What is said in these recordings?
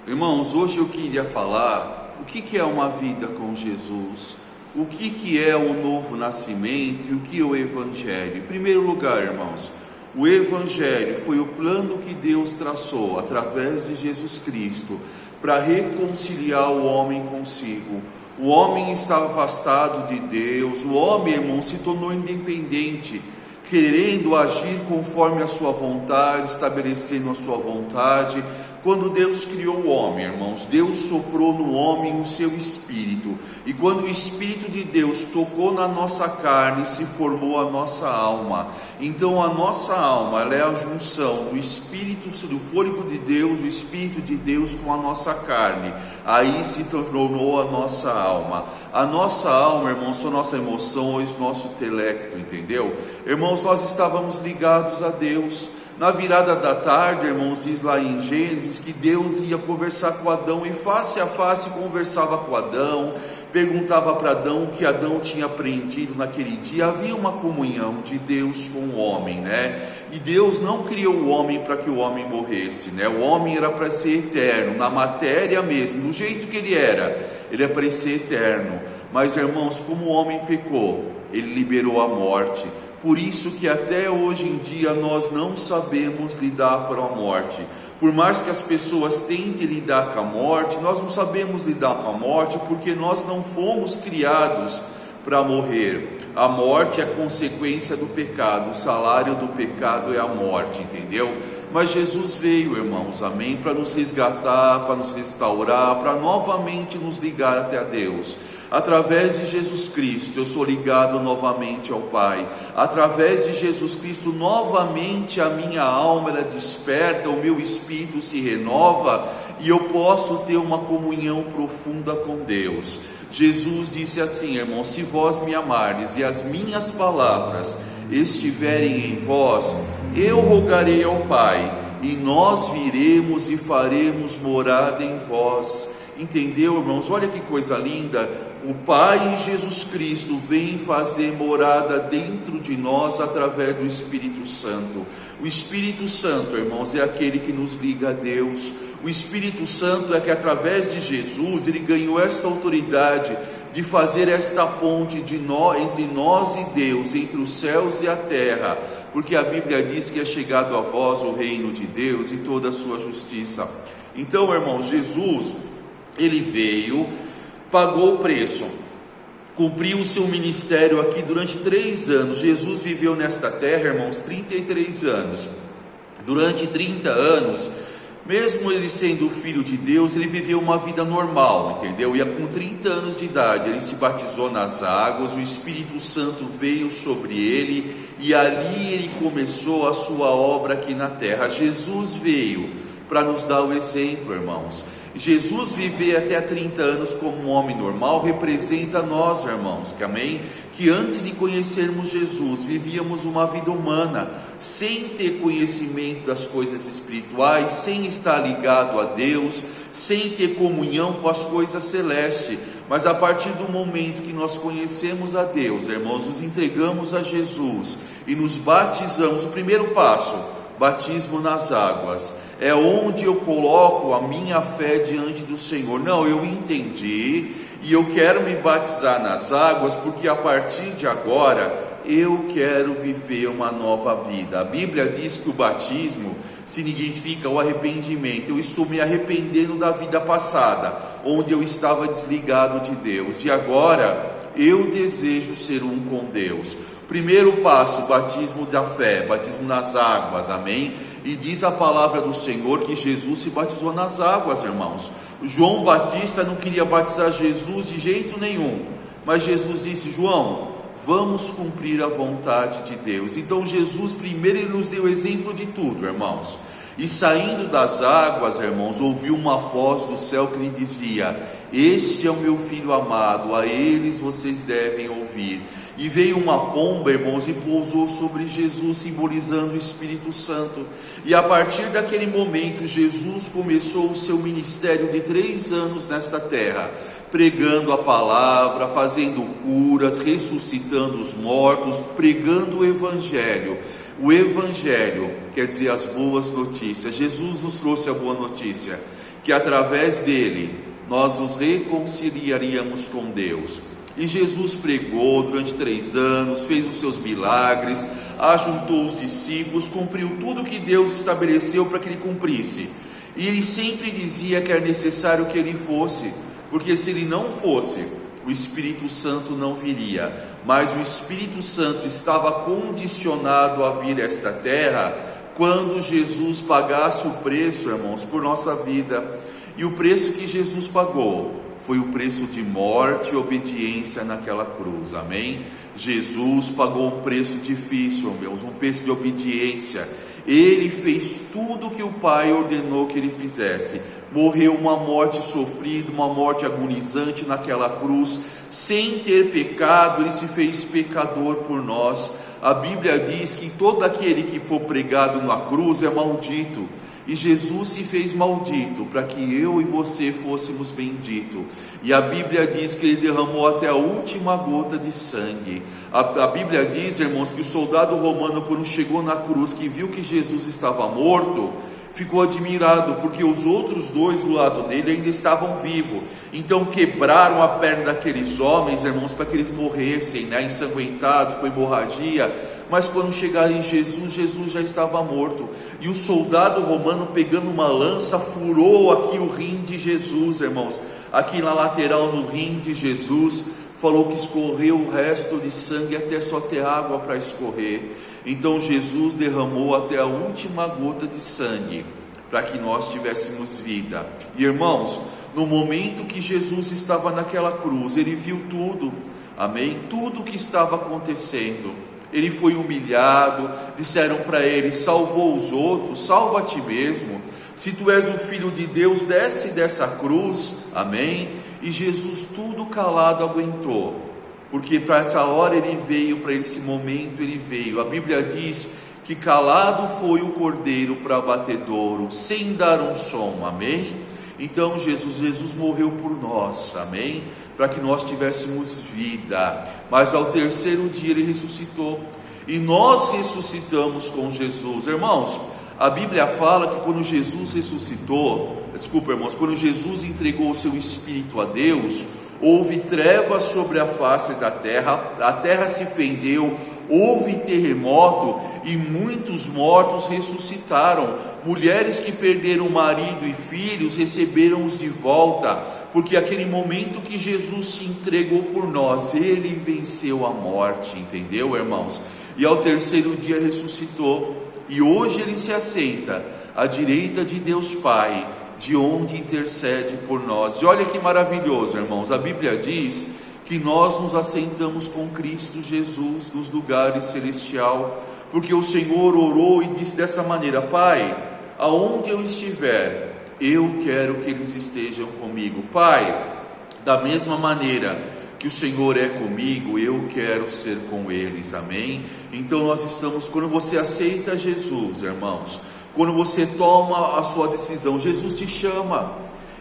Irmãos, hoje eu queria falar o que é uma vida com Jesus, o que é o novo nascimento e o que é o Evangelho. Em primeiro lugar, irmãos, o Evangelho foi o plano que Deus traçou através de Jesus Cristo para reconciliar o homem consigo. O homem estava afastado de Deus, o homem, irmão, se tornou independente, querendo agir conforme a sua vontade, estabelecendo a sua vontade. Quando Deus criou o homem, irmãos, Deus soprou no homem o seu espírito, e quando o Espírito de Deus tocou na nossa carne, se formou a nossa alma. Então a nossa alma, ela é a junção do Espírito, do fôlego de Deus, do Espírito de Deus com a nossa carne. Aí se tornou a nossa alma. A nossa alma, irmãos, são nossas emoções, nosso intelecto, entendeu? Irmãos, nós estávamos ligados a Deus. Na virada da tarde, irmãos, diz lá em Gênesis que Deus ia conversar com Adão, e face a face conversava com Adão, perguntava para Adão o que Adão tinha aprendido naquele dia. Havia uma comunhão de Deus com o homem, né? E Deus não criou o homem para que o homem morresse, né? O homem era para ser eterno, na matéria mesmo, do jeito que ele é para ser eterno. Mas, irmãos, como o homem pecou, ele liberou a morte. Por isso que até hoje em dia nós não sabemos lidar com a morte. Por mais que as pessoas tentem lidar com a morte, nós não sabemos lidar com a morte, porque nós não fomos criados para morrer. A morte é consequência do pecado, o salário do pecado é a morte, entendeu? Mas Jesus veio, irmãos, amém, para nos resgatar, para nos restaurar, para novamente nos ligar até a Deus. Através de Jesus Cristo eu sou ligado novamente ao Pai. Através de Jesus Cristo novamente a minha alma ela desperta, o meu espírito se renova e eu posso ter uma comunhão profunda com Deus. Jesus disse assim, irmão: se vós me amardes e as minhas palavras estiverem em vós, eu rogarei ao Pai, e nós viremos e faremos morada em vós. Entendeu, irmãos? Olha que coisa linda. O Pai e Jesus Cristo vem fazer morada dentro de nós através do Espírito Santo. O Espírito Santo, irmãos, é aquele que nos liga a Deus. O Espírito Santo é que através de Jesus ele ganhou esta autoridade de fazer esta ponte entre nós e Deus, entre os céus e a terra, porque a Bíblia diz que é chegado a vós o reino de Deus e toda a sua justiça. Então, irmãos, Jesus, ele veio, pagou o preço, cumpriu o seu ministério aqui durante 3 anos. Jesus viveu nesta terra, irmãos, 33 anos. Durante 30 anos, mesmo ele sendo filho de Deus, ele viveu uma vida normal, entendeu? E com 30 anos de idade, ele se batizou nas águas, o Espírito Santo veio sobre ele, e ali ele começou a sua obra aqui na terra. Jesus veio para nos dar o exemplo, irmãos. Jesus viver até 30 anos como um homem normal representa nós, irmãos, que amém? Que antes de conhecermos Jesus, vivíamos uma vida humana, sem ter conhecimento das coisas espirituais, sem estar ligado a Deus, sem ter comunhão com as coisas celestes. Mas a partir do momento que nós conhecemos a Deus, irmãos, nos entregamos a Jesus e nos batizamos, o primeiro passo, batismo nas águas, é onde eu coloco a minha fé diante do Senhor. Não, eu entendi e eu quero me batizar nas águas, porque a partir de agora eu quero viver uma nova vida. A Bíblia diz que o batismo significa o arrependimento. Eu estou me arrependendo da vida passada, onde eu estava desligado de Deus, e agora eu desejo ser um com Deus. Primeiro passo, batismo da fé, batismo nas águas, amém? E diz a palavra do Senhor que Jesus se batizou nas águas, irmãos. João Batista não queria batizar Jesus de jeito nenhum, mas Jesus disse: João, vamos cumprir a vontade de Deus. Então Jesus primeiro ele nos deu exemplo de tudo, irmãos. E saindo das águas, irmãos, ouviu uma voz do céu que lhe dizia: este é o meu filho amado, a eles vocês devem ouvir. E veio uma pomba, irmãos, e pousou sobre Jesus, simbolizando o Espírito Santo. E a partir daquele momento, Jesus começou o seu ministério de 3 anos nesta terra, pregando a palavra, fazendo curas, ressuscitando os mortos, pregando o Evangelho. O Evangelho quer dizer as boas notícias. Jesus nos trouxe a boa notícia, que através dele nós nos reconciliaríamos com Deus. E Jesus pregou durante 3 anos, fez os seus milagres, ajuntou os discípulos, cumpriu tudo que Deus estabeleceu para que ele cumprisse. E ele sempre dizia que era necessário que ele fosse, porque se ele não fosse, o Espírito Santo não viria. Mas o Espírito Santo estava condicionado a vir a esta terra quando Jesus pagasse o preço, irmãos, por nossa vida. E o preço que Jesus pagou foi o preço de morte e obediência naquela cruz, amém? Jesus pagou um preço difícil, meus, um preço de obediência. Ele fez tudo o que o Pai ordenou que ele fizesse. Morreu uma morte sofrida, uma morte agonizante naquela cruz, sem ter pecado. Ele se fez pecador por nós. A Bíblia diz que todo aquele que for pregado na cruz é maldito. E Jesus se fez maldito para que eu e você fôssemos benditos. E a Bíblia diz que ele derramou até a última gota de sangue. A Bíblia diz, irmãos, que o soldado romano, quando chegou na cruz, que viu que Jesus estava morto, ficou admirado, porque os outros 2 do lado dele ainda estavam vivos. Então quebraram a perna daqueles homens, irmãos, para que eles morressem, ensanguentados, com hemorragia. Mas quando chegaram em Jesus, Jesus já estava morto. E o soldado romano, pegando uma lança, furou aqui o rim de Jesus, irmãos. Aqui na lateral, no rim de Jesus, falou que escorreu o resto de sangue até só ter água para escorrer. Então Jesus derramou até a última gota de sangue, para que nós tivéssemos vida. E irmãos, no momento que Jesus estava naquela cruz, ele viu tudo, amém? Tudo o que estava acontecendo. Ele foi humilhado, disseram para ele: salvou os outros, salva a ti mesmo. Se tu és o Filho de Deus, desce dessa cruz, amém? E Jesus, tudo calado, aguentou, porque para essa hora ele veio, para esse momento ele veio. A Bíblia diz que calado foi o cordeiro para abatedouro, sem dar um som, amém? Então Jesus morreu por nós, amém? Para que nós tivéssemos vida. Mas ao 3º dia ele ressuscitou, e nós ressuscitamos com Jesus. Irmãos, a Bíblia fala que quando Jesus ressuscitou, quando Jesus entregou o seu Espírito a Deus, houve trevas sobre a face da terra, a terra se fendeu, houve terremoto e muitos mortos ressuscitaram. Mulheres que perderam marido e filhos receberam-os de volta, porque aquele momento que Jesus se entregou por nós, ele venceu a morte, entendeu, irmãos? E ao 3º dia ressuscitou, e hoje ele se assenta à direita de Deus Pai, de onde intercede por nós. E olha que maravilhoso, irmãos, a Bíblia diz que nós nos assentamos com Cristo Jesus nos lugares celestial, porque o Senhor orou e disse dessa maneira: Pai, aonde eu estiver, eu quero que eles estejam comigo. Pai, da mesma maneira que o Senhor é comigo, eu quero ser com eles, amém? Então nós estamos, quando você aceita Jesus, irmãos, quando você toma a sua decisão, Jesus te chama,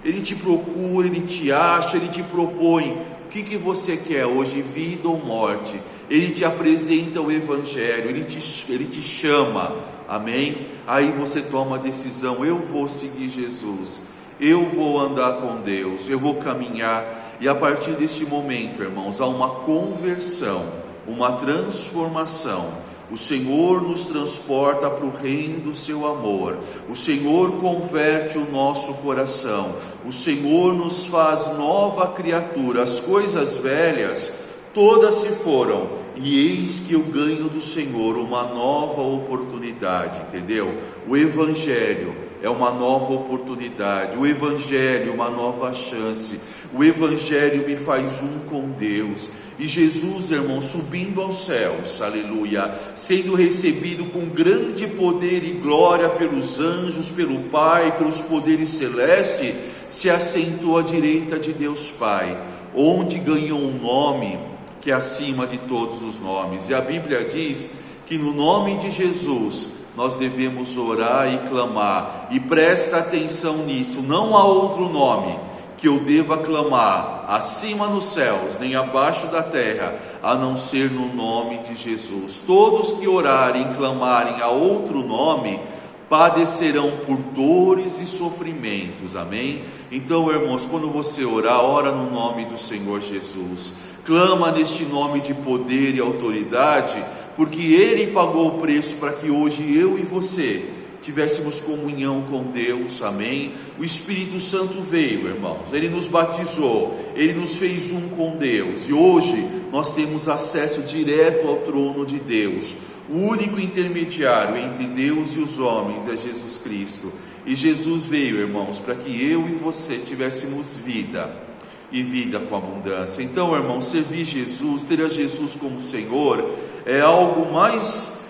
ele te procura, ele te acha, ele te propõe: o que você quer hoje, vida ou morte? Ele te apresenta o Evangelho, ele te chama, amém? Aí você toma a decisão: eu vou seguir Jesus, eu vou andar com Deus, eu vou caminhar. E a partir deste momento, irmãos, há uma conversão, uma transformação. O Senhor nos transporta para o reino do seu amor. O Senhor converte o nosso coração. O Senhor nos faz nova criatura. As coisas velhas todas se foram, e eis que eu ganho do Senhor uma nova oportunidade, entendeu? O Evangelho é uma nova oportunidade, o Evangelho é uma nova chance, o Evangelho me faz um com Deus. E Jesus, irmão, subindo aos céus, aleluia, sendo recebido com grande poder e glória pelos anjos, pelo Pai, pelos poderes celestes, se assentou à direita de Deus Pai, onde ganhou um nome que é acima de todos os nomes. E a Bíblia diz que no nome de Jesus nós devemos orar e clamar, e presta atenção nisso, não há outro nome que eu deva clamar acima nos céus, nem abaixo da terra, a não ser no nome de Jesus. Todos que orarem e clamarem a outro nome, padecerão por dores e sofrimentos, amém? Então, irmãos, quando você orar, ora no nome do Senhor Jesus, clama neste nome de poder e autoridade, porque Ele pagou o preço para que hoje eu e você tivéssemos comunhão com Deus, amém? O Espírito Santo veio, irmãos, Ele nos batizou, Ele nos fez um com Deus, e hoje nós temos acesso direto ao trono de Deus. O único intermediário entre Deus e os homens é Jesus Cristo, e Jesus veio, irmãos, para que eu e você tivéssemos vida, e vida com abundância. Então, irmãos, servir Jesus, ter a Jesus como Senhor, é algo mais...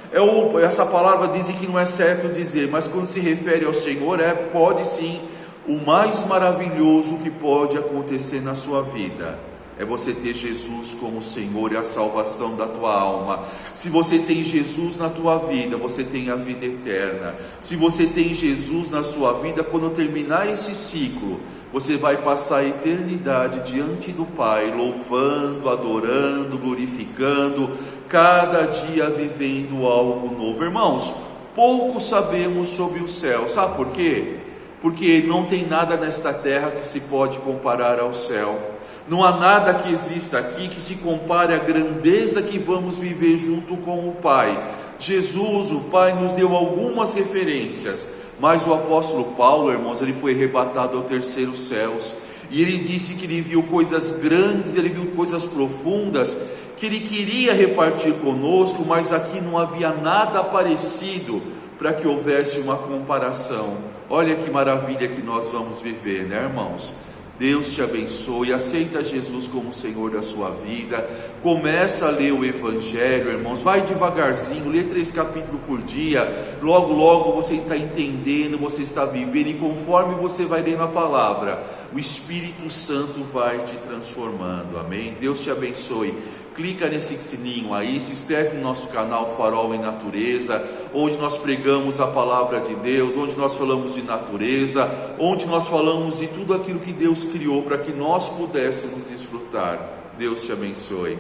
essa palavra dizem que não é certo dizer, mas quando se refere ao Senhor, pode sim, o mais maravilhoso que pode acontecer na sua vida é você ter Jesus como Senhor e a salvação da tua alma. Se você tem Jesus na tua vida, você tem a vida eterna. Se você tem Jesus na sua vida, quando terminar esse ciclo, você vai passar a eternidade diante do Pai, louvando, adorando, glorificando, cada dia vivendo algo novo. Irmãos, pouco sabemos sobre o céu, sabe por quê? Porque não tem nada nesta terra que se pode comparar ao céu. Não há nada que exista aqui que se compare à grandeza que vamos viver junto com o Pai. Jesus, o Pai, nos deu algumas referências, mas o apóstolo Paulo, irmãos, ele foi arrebatado ao terceiro céus, e ele disse que ele viu coisas grandes, ele viu coisas profundas, que ele queria repartir conosco, mas aqui não havia nada parecido para que houvesse uma comparação. Olha que maravilha que nós vamos viver, né, irmãos? Deus te abençoe, aceita Jesus como Senhor da sua vida, começa a ler o Evangelho, irmãos, vai devagarzinho, lê 3 capítulos por dia, logo logo você está entendendo, você está vivendo, e conforme você vai lendo a palavra, o Espírito Santo vai te transformando, amém? Deus te abençoe. Clica nesse sininho aí, se inscreve no nosso canal Farol em Natureza, onde nós pregamos a palavra de Deus, onde nós falamos de natureza, onde nós falamos de tudo aquilo que Deus criou para que nós pudéssemos desfrutar. Deus te abençoe.